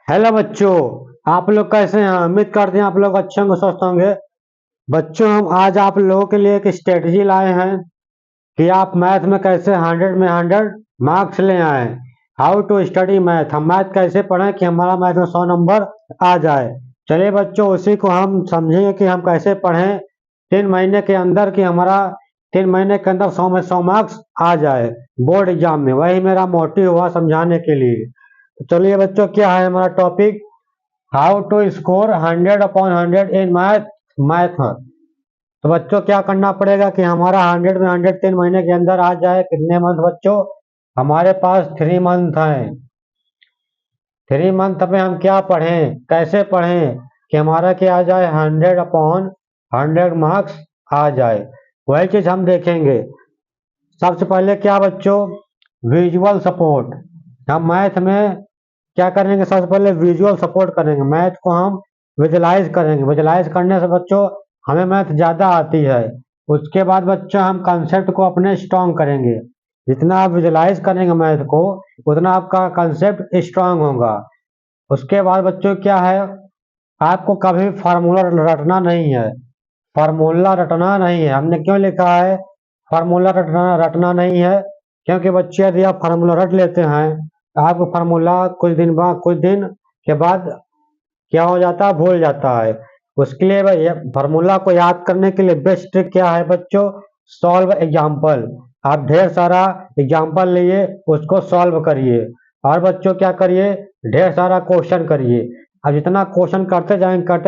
Hello बच्चों। आप लोग कैसे हैं? उम्मीद करते हैं आप लोग अच्छे होंगे, स्वस्थ होंगे। बच्चों, हम आज आप लोगों के लिए एक स्ट्रेटजी लाए हैं कि आप मैथ में कैसे 100 में 100 मार्क्स ले आए। हाउ टू स्टडी मैथ, हम मैथ कैसे पढ़ें कि हमारा मैथ में 100 नंबर आ जाए। चलिए बच्चों, उसी को हम समझेंगे कि हम कैसे पढ़ें 3 महीने के अंदर, कि हमारा 3 महीने के अंदर 100 में 100 मार्क्स आ जाए बोर्ड एग्जाम में। वही मेरा मोटिव हुआ समझाने के लिए। तो चलिए बच्चों, क्या है हमारा topic? How to score 100/100 in math. तो बच्चों, क्या करना पड़ेगा कि हमारा 100 में 100 3 महीने के अंदर आ जाए। कितने मंथ बच्चों? हमारे पास 3 मंथ हैं। 3 मंथ में हम क्या पढ़ें, कैसे पढ़ें कि हमारा क्या आ जाए, 100/100 मार्क्स आ जाए। वही चीज हम देखेंगे। सबसे पहले क्या बच्चों? Visual support. हम मैथ में क्या करेंगे? सबसे पहले विजुअल सपोर्ट करेंगे। मैथ को हम विजुलाइज करेंगे। विजुलाइज करने से बच्चों हमें मैथ ज़्यादा आती है। उसके बाद बच्चों हम कंसेप्ट को अपने स्ट्रॉन्ग करेंगे। जितना आप विजुलाइज करेंगे मैथ को, उतना आपका कंसेप्ट स्ट्रांग होगा। उसके बाद बच्चों क्या है, आपको कभी फार्मूला रटना नहीं है। फार्मूला रटना नहीं है। हमने क्यों लिखा है फार्मूला रटना रटना नहीं है? क्योंकि बच्चे यदि आप फार्मूला रट लेते हैं तो आपको फार्मूला कुछ दिन के बाद क्या हो जाता है, भूल जाता है। उसके लिए फार्मूला को याद करने के लिए बेस्ट ट्रिक क्या है बच्चों? Solve example. आप ढेर सारा एग्जाम्पल लिए, उसको सॉल्व करिए। और बच्चों क्या करिए, ढेर सारा क्वेश्चन करिए। अब जितना क्वेश्चन करते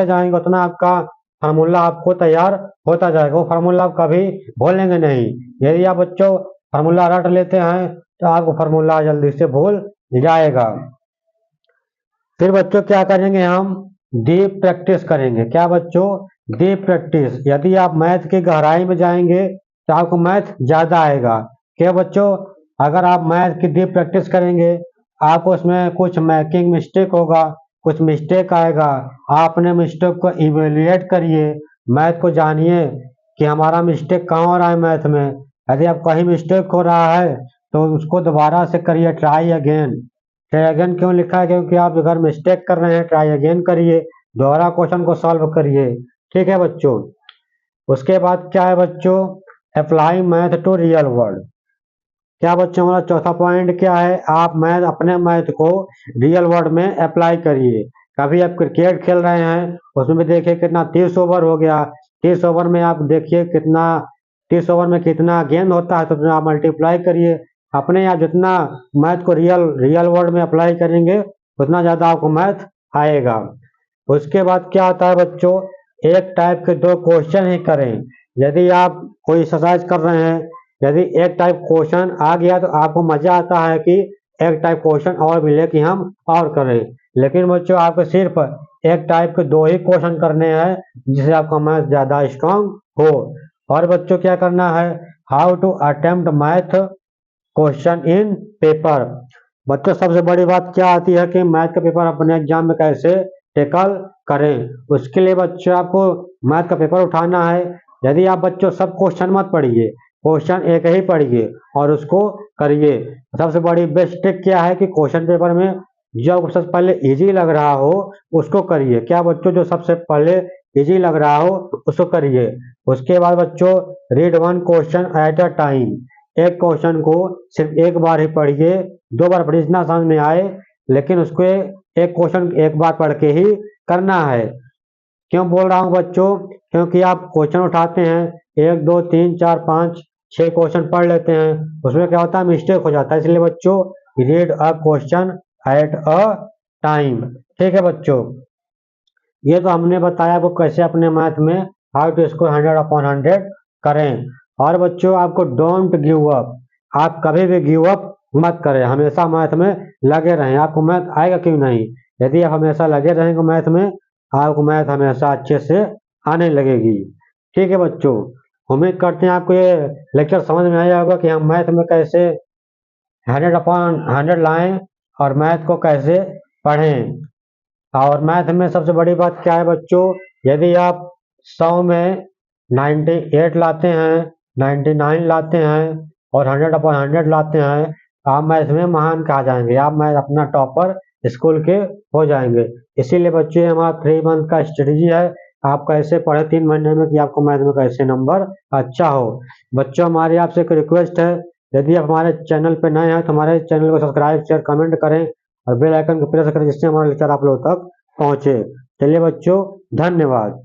जाएंगे उतना आपका फार्मूला आपको तैयार होता जाएगा। वो फार्मूला आप कभी भूलेंगे नहीं। यदि आप बच्चों फार्मूला रट लेते हैं तो आपको फार्मूला जल्दी से भूल जाएगा। फिर बच्चों क्या करेंगे, हम डीप प्रैक्टिस करेंगे। क्या बच्चों? Deep practice. यदि आप मैथ की गहराई में जाएंगे तो आपको मैथ ज्यादा आएगा। क्या बच्चों? अगर आप मैथ की डीप प्रैक्टिस करेंगे, आपको उसमें कुछ मैकिंग मिस्टेक होगा, कुछ मिस्टेक आएगा। आप अपने मिस्टेक को इवेल्युएट करिए, मैथ को जानिए कि हमारा मिस्टेक कहाँ हो रहा है मैथ में। यदि आप कहीं मिस्टेक हो रहा है तो उसको दोबारा से करिए, ट्राई अगेन। ट्राई अगेन क्यों लिखा है? क्योंकि आप अगर मिस्टेक कर रहे हैं, ट्राई अगेन करिए, दोबारा क्वेश्चन को सॉल्व करिए। ठीक है बच्चों। उसके बाद क्या है बच्चों? Apply math to real world. क्या बच्चों, हमारा चौथा पॉइंट क्या है? आप अपने मैथ को रियल वर्ल्ड में अप्लाई करिए। कभी आप क्रिकेट खेल रहे हैं, उसमें भी देखिए कितना 30 ओवर हो गया। 30 ओवर में आप देखिए कितना, 30 ओवर में कितना गेंद होता है, तो आप मल्टीप्लाई करिए। अपने आप जितना मैथ को रियल रियल वर्ल्ड में अप्लाई करेंगे, उतना ज्यादा आपको मैथ आएगा। उसके बाद क्या आता है बच्चों? एक टाइप के 2 क्वेश्चन ही करें। यदि आप कोई एक्सरसाइज कर रहे हैं, यदि एक टाइप क्वेश्चन आ गया तो आपको मजा आता है कि एक टाइप क्वेश्चन और मिले कि हम और करें। लेकिन बच्चों आपको सिर्फ एक टाइप के 2 ही क्वेश्चन करने हैं, जिससे आपका मैथ ज्यादा स्ट्रांग हो। और बच्चों क्या करना है? How to attempt math question in paper. बच्चों सबसे बड़ी बात क्या आती है कि मैथ का पेपर अपने एग्जाम में कैसे टेकल करें। उसके लिए बच्चों आपको मैथ का पेपर उठाना है। यदि आप बच्चों सब क्वेश्चन मत पढ़िए, क्वेश्चन एक ही पढ़िए और उसको करिए। सबसे बड़ी बेस्ट ट्रिक क्या है कि क्वेश्चन पेपर में जो आपको सबसे पहले इजी लग रहा हो उसको करिए। क्या बच्चों? जो सबसे पहले इजी लग रहा हो उसको करिए। उसके बाद बच्चों read 1 question at a time. एक क्वेश्चन को सिर्फ एक बार ही पढ़िए, 2 बार पढ़िए जितना समझ में आए, लेकिन उसको एक क्वेश्चन एक बार पढ़ के ही करना है। क्यों बोल रहा हूँ बच्चों? क्योंकि आप क्वेश्चन उठाते हैं, 1 2 3 4 5 6 क्वेश्चन पढ़ लेते हैं, उसमें क्या होता है, मिस्टेक हो जाता है। इसलिए बच्चों read a question at a time. ठीक है बच्चों, ये तो हमने बताया आपको कैसे अपने मैथ में हाउ टू स्कोर 100/100 करें। और बच्चों आपको डोंट गिव अप। आप कभी भी गिव अप मत करें, हमेशा मैथ में लगे रहें। आपको मैथ आएगा क्यों नहीं? यदि आप हमेशा लगे रहेंगे मैथ में, आपको मैथ हमेशा अच्छे से आने लगेगी। ठीक है बच्चों, उम्मीद करते हैं आपको ये लेक्चर समझ में आया होगा कि हम मैथ में कैसे 100/100 लाएं और मैथ को कैसे पढ़ें। और मैथ में सबसे बड़ी बात क्या है बच्चों? यदि आप 100 में 98 लाते हैं, 99 लाते हैं और 100/100 लाते हैं, आप मैथ में महान कहा जाएंगे। आप मैथ अपना टॉपर स्कूल के हो जाएंगे। इसीलिए बच्चे हमारा 3 मंथ का स्ट्रेटजी है, आप कैसे पढ़े 3 महीने में कि आपको मैथ में कैसे नंबर अच्छा हो। बच्चों हमारी आपसे एक रिक्वेस्ट है, यदि आप हमारे चैनल पर नए हैं तो हमारे चैनल को सब्सक्राइब शेयर कमेंट करें और बेल आइकन को प्रेस करें, जिससे हमारा लेक्चर आप लोग तक पहुंचे। चलिए बच्चों, धन्यवाद।